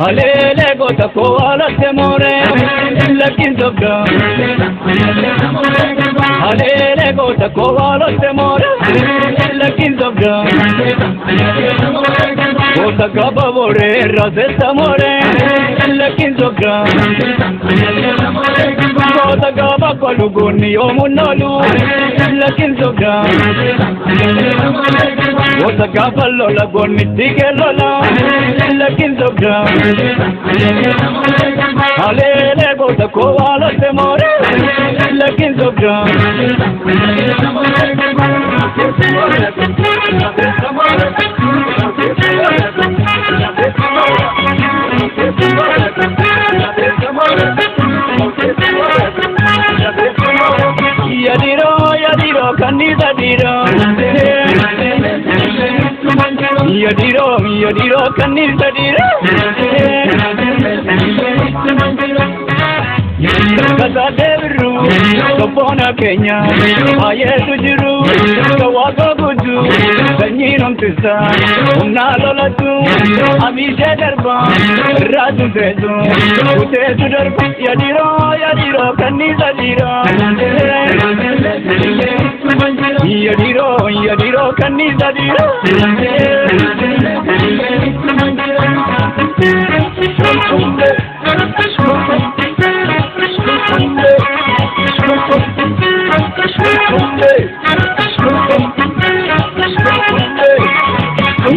Alele gota ko ala temore lakin zobda Alele gota ko ala temore lakin zobda Gota gaba bore raze tamore lakin zobda Gota gaba koluguni omunalu lakin zobda Gota gaba lola goni tige lola lakin zobda Alele gota ko ala temore lakin zobda Yadiro kanida diro Yadiro kanida diro Kata devru kapona Kenya ayetu jiru kawaga gudu kanyiram tisa unalo latu amishe darba raju dedu utetu darba yadiro kanida diro Yadiro kanida diro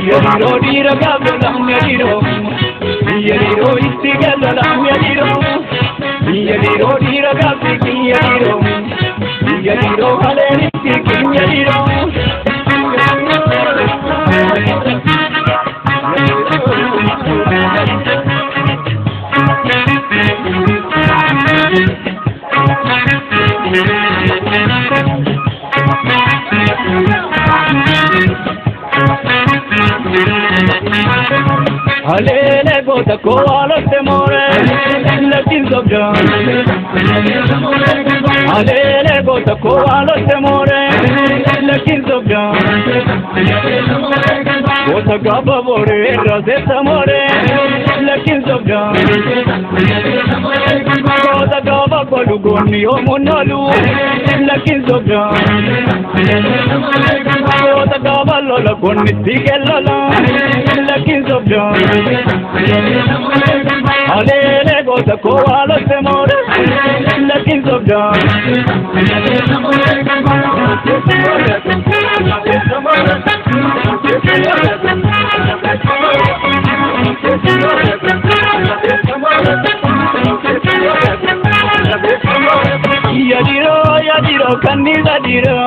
Yadiro dira gabelam yadiro istigalam yadiro dira gabelam yadiro haleni yadiro Alele gota ko ala temore lakin zobda Alele gota ko ala temore lakin zobda Gota gaba bore raze tamore lakin zobda Gota gaba kolugoni omunalu lakin zobda Gota gaba lola goni tige lola lakin zobda Alele gota ko ala temore lakin zobda Yadiro kanida diro